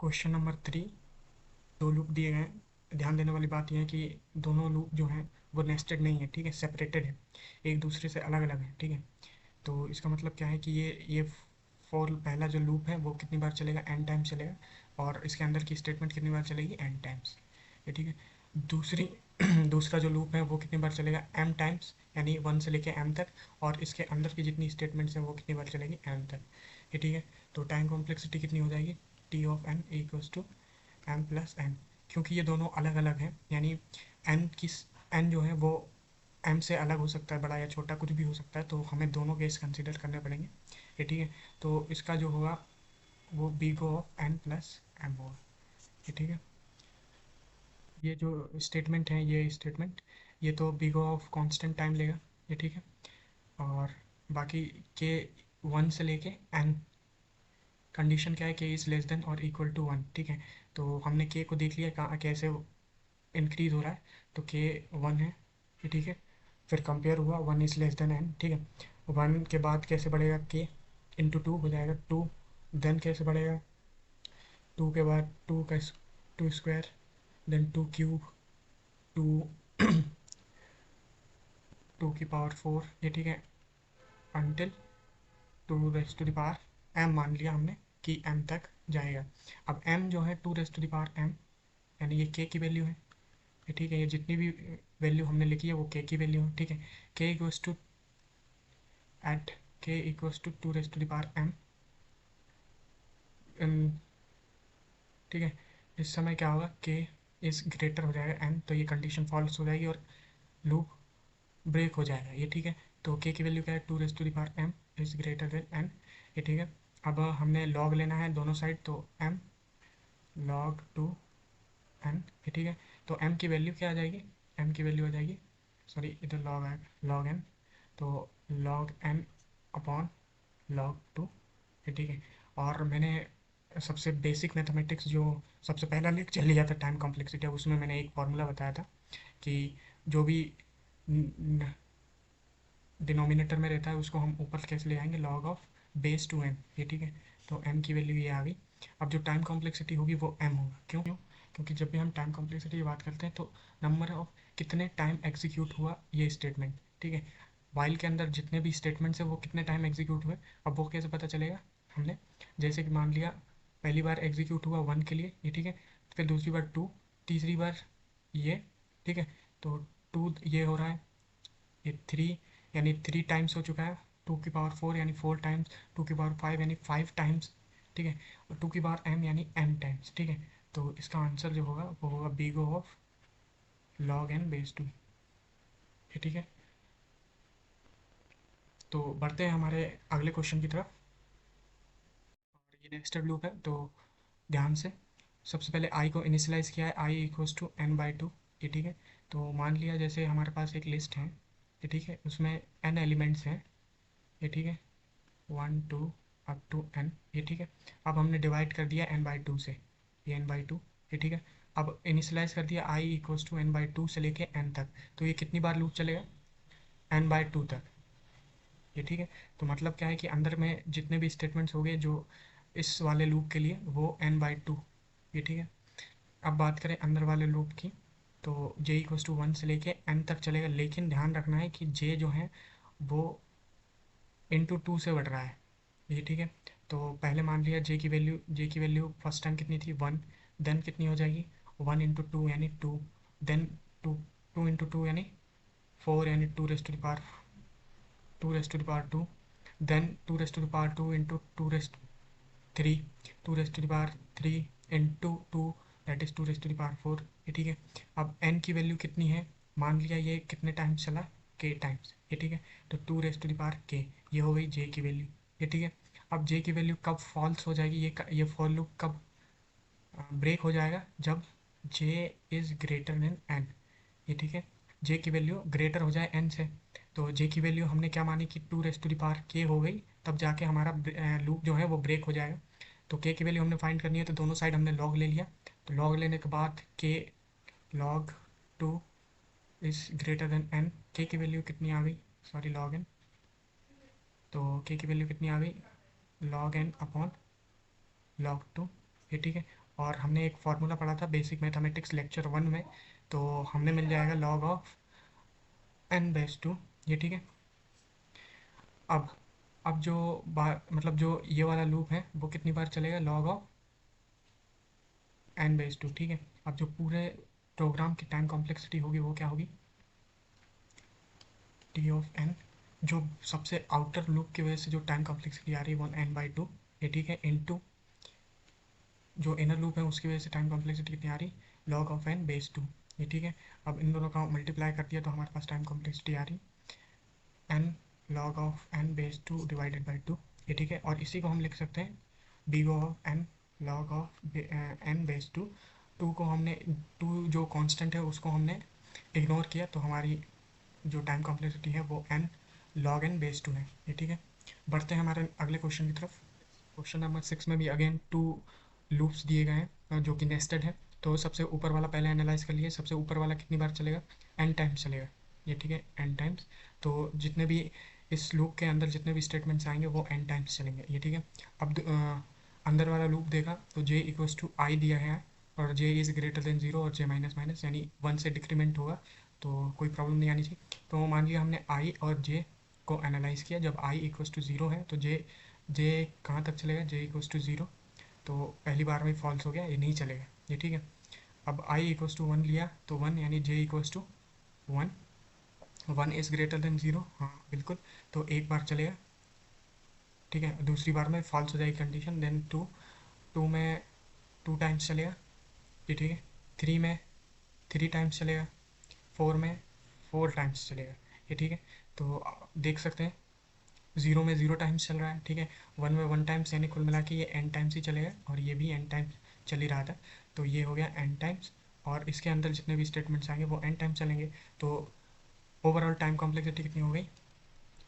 Question number 3। दो loop दिए गए हैं। ध्यान देने वाली बात यह है कि दोनों लूप जो हैं वो नेस्टेड नहीं है, ठीक है, सेपरेटेड है, एक दूसरे से अलग अलग है, ठीक है। तो इसका मतलब क्या है कि ये फॉर पहला जो लूप है वो कितनी बार चलेगा, एन टाइम चलेगा, और इसके अंदर की स्टेटमेंट कितनी बार चलेगी, एन टाइम्स, ये ठीक है। दूसरी दूसरा जो लूप है वो कितनी बार चलेगा, एम टाइम्स, यानी वन से लेके एम तक, और इसके अंदर की जितनी स्टेटमेंट्स हैं वो कितनी बार चलेगी, एम तक, ये ठीक है। तो टाइम कॉम्प्लेक्सिटी कितनी हो जाएगी, T of N equals to M plus N, क्योंकि ये दोनों अलग अलग हैं, यानी एन की एन जो है वो एम से अलग हो सकता है, बड़ा या छोटा कुछ भी हो सकता है, तो हमें दोनों केस कंसिडर करने पड़ेंगे, ये ठीक है। तो इसका जो होगा वो बीगो ऑफ एन प्लस एम होगा, ये ठीक है। ये जो स्टेटमेंट है, ये स्टेटमेंट, ये तो बीगो ऑफ कांस्टेंट टाइम लेगा, ये ठीक है। और बाकी के वन से लेके एन, कंडीशन क्या है, के इज़ लेस देन और इक्वल टू वन, ठीक है। तो हमने के को देख लिया कहाँ कैसे इंक्रीज हो रहा है, तो के वन है, ये ठीक है। फिर कंपेयर हुआ, one is less than N, ठीक है। वन के बाद कैसे बढ़ेगा, के इंटू टू हो जाएगा टू, देन कैसे बढ़ेगा, टू के बाद टू का two square, then two cube, two two की पावर फोर, ये ठीक है, until two raised to the power M, मान लिया हमने कि एम तक जाएगा। अब एम जो है two raised to the power M, यानी ये के की वैल्यू है, ये ठीक है। ये जितनी भी वैल्यू हमने लिखी है वो के की वैल्यू है, ठीक है। K equals to eight K equals to two raised to the power M, ठीक है। इस समय क्या होगा, के इज ग्रेटर हो जाएगा एन, तो ये कंडीशन फॉल्स हो जाएगी और लूप ब्रेक हो जाएगा, ये ठीक है। तो के की वैल्यू क्या है, two raised to the power M is greater than N, ये ठीक है। अब हमने लॉग लेना है दोनों साइड, तो एम लॉग टू एन, ये ठीक है। तो एम की वैल्यू क्या आ जाएगी, एम की वैल्यू आ जाएगी, सॉरी इधर लॉग है, लॉग एन, तो log N upon log two, ये ठीक है। और मैंने सबसे बेसिक मैथमेटिक्स जो सबसे पहला लेक्चर लिया था टाइम कॉम्प्लेक्सिटी, उसमें मैंने एक फार्मूला बताया था कि जो भी डिनोमिनेटर में रहता है उसको हम ऊपर कैसे ले आएंगे, log of base two N, ये ठीक है। तो एम की वैल्यू ये आ गई। अब जो टाइम कॉम्प्लेक्सिटी होगी वो एम होगा, क्यों, क्योंकि जब भी हम टाइम कॉम्प्लेक्सिटी की बात करते हैं तो नंबर ऑफ कितने टाइम एग्जीक्यूट हुआ ये स्टेटमेंट, ठीक है। वाइल के अंदर जितने भी स्टेटमेंट्स हैं वो कितने टाइम एग्जीक्यूट हुए, अब वो कैसे पता चलेगा, हमने जैसे कि मान लिया पहली बार एग्जीक्यूट हुआ वन के लिए, ये ठीक है, फिर दूसरी बार टू, तीसरी बार ये, ठीक है। तो टू ये हो रहा है, ये थ्री, यानी थ्री टाइम्स हो चुका है, टू की पावर फोर यानी फोर टाइम्स, टू की पावर फाइव यानी फाइव टाइम्स, ठीक है, और टू की पावर एम यानी एम टाइम्स, ठीक है। तो इसका आंसर जो होगा वो होगा big O of log N base two, ये ठीक है। तो बढ़ते हैं हमारे अगले क्वेश्चन की तरफ, और ये नेक्स्ट लूप है, तो ध्यान से। सबसे पहले आई को इनिशियलाइज किया है, I equals to N by two, ये ठीक है। तो मान लिया जैसे हमारे पास एक लिस्ट है, ये ठीक है, उसमें एन एलिमेंट्स हैं, ये ठीक है, one two up to N, ये ठीक है। अब हमने डिवाइड कर दिया एन बाई टू से, ये एन बाई टू, ये ठीक है। अब इनिशियलाइज कर दिया I equals to N by two से लेके एन तक, तो ये कितनी बार लूप चलेगा, एन बाई टू तक, ये ठीक है। तो मतलब क्या है कि अंदर में जितने भी स्टेटमेंट्स हो गए जो इस वाले लूप के लिए वो एन बाई टू, ये ठीक है। अब बात करें अंदर वाले लूप की, तो जे इक्वल्स टू वन से लेके एन तक चलेगा, लेकिन ध्यान रखना है कि जे जो है वो इंटू टू से बढ़ रहा है, ये ठीक है। तो पहले मान लिया जे की वैल्यू फर्स्ट टाइम कितनी थी, वन, देन कितनी हो जाएगी, वन इंटू टू यानी two, then two, two into two यानी फोर, यानी two raised to the power two, then two raised to the power two into three, two raised to the power three into two, that is two raised to the power four, ये ठीक है। अब N की value कितनी है, मान लिया ये कितने टाइम्स चला, के टाइम्स, ये ठीक है। तो two raised to the power K, ये हो गई जे की वैल्यू, ये ठीक है। अब जे की वैल्यू कब फॉल्स हो जाएगी, ये फॉर लूप कब ब्रेक हो जाएगा, जब जे इज़ ग्रेटर देन एन, ये ठीक है। जे की वैल्यू ग्रेटर हो जाए एन से, तो जे की वैल्यू हमने क्या मानी कि two raised to the power K हो गई, तब जाके हमारा लूप जो है वो ब्रेक हो जाएगा। तो के की वैल्यू हमने फाइंड करनी है, तो दोनों साइड हमने लॉग ले लिया, तो लॉग लेने के बाद K log two is greater than N, K की वैल्यू कितनी आ गई, सॉरी लॉग एन, तो के की वैल्यू कितनी आ गई, log N upon log two, ये ठीक है। और हमने एक फार्मूला पढ़ा था बेसिक मैथमेटिक्स लेक्चर 1 में, तो हमने मिल जाएगा log ऑफ n/2, ये ठीक है। अब अब जो मतलब जो ये वाला लूप है वो कितनी बार चलेगा, log ऑफ n/2, ठीक है। अब जो पूरे प्रोग्राम की टाइम कॉम्प्लेक्सिटी होगी वो क्या होगी, टी ऑफ एन, जो सबसे आउटर लूप की वजह से जो टाइम कॉम्प्लेक्सिटी आ रही है वो n/2, ये ठीक है, इनटू जो इनर लूप है उसकी वजह से टाइम कॉम्प्लेक्सिटी कितनी आ रही, log ऑफ n/2, ये ठीक है। अब इन दोनों का मल्टीप्लाई कर दिया तो हमारे पास टाइम कॉम्प्लेक्सिटी आ रही n log of n/2 divided by 2, ये ठीक है। और इसी को हम लिख सकते हैं big of n log of n/2, two को हमने, टू जो कांस्टेंट है उसको हमने इग्नोर किया, तो हमारी जो टाइम कॉम्प्लेक्सिटी है वो n log n/2 है, ये ठीक है। बढ़ते हैं हमारे अगले क्वेश्चन की तरफ। क्वेश्चन नंबर 6 में भी अगेन टू लूप्स दिए गए हैं जो कि नेस्टेड है। तो सबसे ऊपर वाला पहले एनालाइज कर लिए, सबसे ऊपर वाला कितनी बार चलेगा, n टाइम्स चलेगा, ये ठीक है, n टाइम्स। तो जितने भी इस लूप के अंदर जितने भी स्टेटमेंट्स आएंगे वो n टाइम्स चलेंगे, ये ठीक है। अब अंदर वाला लूप देखा तो j इक्वल्स टू आई दिया है और j इज़ ग्रेटर देन 0 और j माइनस माइनस यानी 1 से डिक्रीमेंट होगा, तो कोई प्रॉब्लम नहीं आनी चाहिए। तो मान लिया हमने i और j को एनालाइज किया, जब i इक्वल्स टू 0 है तो j कहाँ तक चलेगा, j इक्वल्स टू 0, तो पहली बार में फॉल्स हो गया, ये नहीं चलेगा, ये ठीक है। अब i इक्वल्स टू 1 लिया तो 1 यानी j equals to 1, 1 is greater than 0, हाँ बिल्कुल, तो एक बार चलेगा, ठीक है। दूसरी बार में फॉल्स हो जाएगी कंडीशन, देन 2, 2 में 2 टाइम्स चलेगा, ये ठीक है। 3 में 3 टाइम्स चलेगा, 4 में 4 टाइम्स चलेगा, ये ठीक है। तो देख सकते हैं 0 में 0 टाइम्स चल रहा है, ठीक है। 1 में 1 टाइम्स, यानी कुल मिला के ये n टाइम्स ही चलेगा और ये भी n टाइम्स चल ही रहा था, तो ये हो गया n टाइम्स। और इसके अंदर जितने भी स्टेटमेंट्स आएंगे वो n टाइम्स चलेंगे, तो ओवरऑल टाइम कॉम्प्लेक्सिटी कितनी हो गई,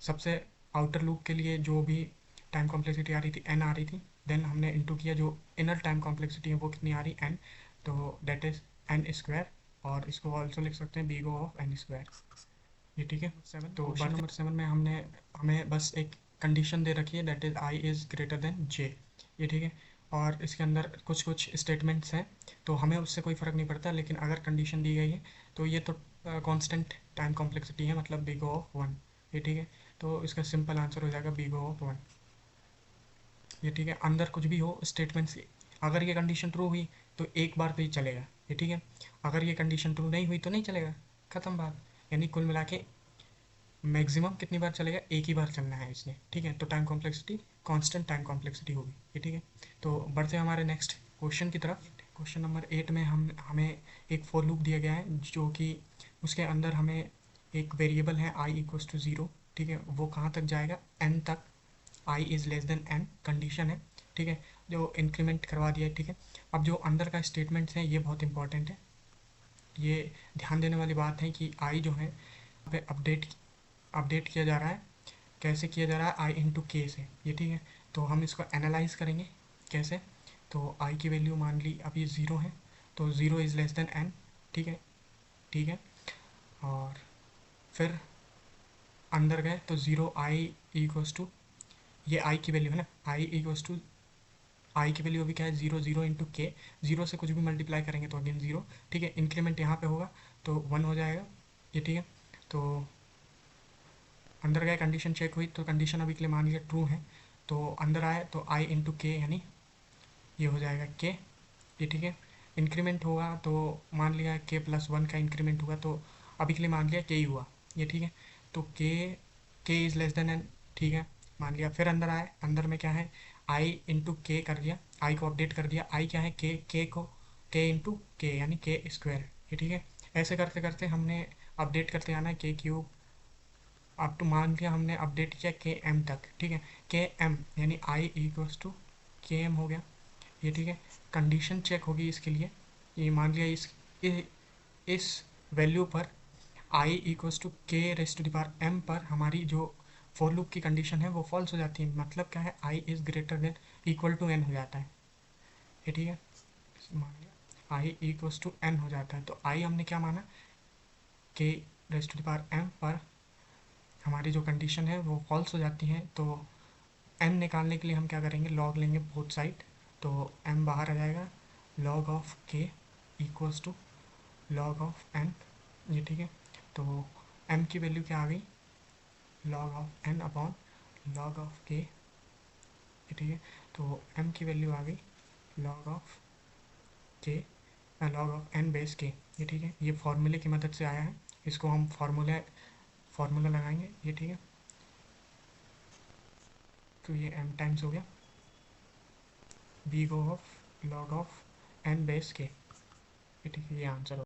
सबसे आउटर लूप के लिए जो भी टाइम कॉम्प्लेक्सिटी आ रही थी n आ रही थी, देन हमने इंटू किया जो इनर टाइम कॉम्प्लेक्सिटी है वो कितनी आ रही n, तो डेट इज n स्क्वायर, और इसको ऑल्सो लिख सकते हैं big ऑफ n स्क्वायर, ये ठीक है। 7, तो क्वेश्चन नंबर 7 में हमें बस एक कंडीशन दे रखी है, that is i is greater then j, ये ठीक है। और इसके अंदर कुछ कुछ स्टेटमेंट्स हैं तो हमें उससे कोई फ़र्क नहीं पड़ता, लेकिन अगर कंडीशन दी गई है तो ये तो कांस्टेंट टाइम कॉम्प्लेक्सिटी है, मतलब big ऑफ 1, ये ठीक है। तो इसका सिंपल आंसर हो जाएगा big ऑफ 1, ये ठीक है। अंदर कुछ भी हो स्टेटमेंट्स, अगर ये कंडीशन ट्रू हुई तो एक बार तो ही चलेगा, ये ठीक है। अगर ये कंडीशन ट्रू नहीं हुई तो नहीं चलेगा, ख़त्म बात। यानी कुल मिला के मैक्सिमम कितनी बार चलेगा, एक ही बार चलना है इसने, ठीक है। तो time complexity constant time complexity होगी, ये ठीक है। तो बढ़ते हैं हमारे नेक्स्ट क्वेश्चन की तरफ। क्वेश्चन नंबर 8 में हमें एक फॉर लूप दिया गया है जो कि उसके अंदर हमें एक वेरिएबल है i इक्वल्स टू 0, ठीक है। वो कहाँ तक जाएगा, n तक, i is less then n condition है, ठीक है, जो इंक्रीमेंट करवा दिया है, ठीक है। अब जो अंदर का स्टेटमेंट्स हैं ये बहुत इंपॉर्टेंट है, ये ध्यान देने वाली बात है कि i जो है यहाँ पे अपडेट किया जा रहा है, कैसे किया जा रहा है, आई इंटू के से, ये ठीक है। तो हम इसको एनालाइज करेंगे कैसे, तो आई की वैल्यू मान ली अभी 0 है, तो 0 इज़ लेस देन n, ठीक है, ठीक है। और फिर अंदर गए तो 0 आई इक्वल्स टू, ये आई की वैल्यू है ना, आई इक्वल्स टू, आई की वैल्यू अभी क्या है 0, 0 इंटू के, 0 से कुछ भी मल्टीप्लाई करेंगे तो अगेन 0, ठीक है। इंक्रीमेंट यहाँ पे होगा तो 1 हो जाएगा, ये ठीक है। तो अंदर गए कंडीशन चेक हुई तो कंडीशन अभी के लिए मान लिया ट्रू है, तो अंदर आए तो आई इंटू के यानी ये हो जाएगा के, ये ठीक है। इंक्रीमेंट होगा तो मान लिया के प्लस 1 का इंक्रीमेंट हुआ तो अभी के लिए मान लिया के ही हुआ, ये ठीक है। तो के इज़ लेस देन एन, ठीक है, मान लिया। फिर अंदर आए, अंदर में क्या है, आई इंटू के कर दिया, आई को अपडेट कर दिया, आई क्या है के को के इंटू के यानी के स्क्वायर, ये ठीक है। ऐसे करते करते हमने अपडेट करते आना है के क्यूब, अब तो मान लिया हमने अपडेट किया के एम तक, ठीक है। के एम यानी आई इक्वल्स टू के एम हो गया, ये ठीक है। कंडीशन चेक होगी इसके लिए, ये मान लिया इस वैल्यू पर I equals to K raise to the power M पर हमारी जो फॉर लूप की कंडीशन है वो फॉल्स हो जाती है, मतलब क्या है, I is greater than equal to N हो जाता है, ये ठीक है। मान लिया आई इक्वल्स टू एन हो जाता है, तो आई हमने क्या माना, K raise to the power M पर हमारी जो कंडीशन है वो फॉल्स हो जाती है, तो m निकालने के लिए हम क्या करेंगे, लॉग लेंगे बोथ साइड, तो m बाहर आ जाएगा, log of K equals to log of N, ये ठीक है। तो m की वैल्यू क्या आ गई, log of n upon log of के, ये ठीक है। तो m की वैल्यू आ गई लॉग ऑफ के, log of n base K, ये ठीक है। ये फॉर्मूले की मदद से आया है, इसको हम फार्मूला लगाएंगे, ये ठीक है। तो ये m टाइम्स हो गया big O of log of n base K, ये ठीक है, ये आंसर हो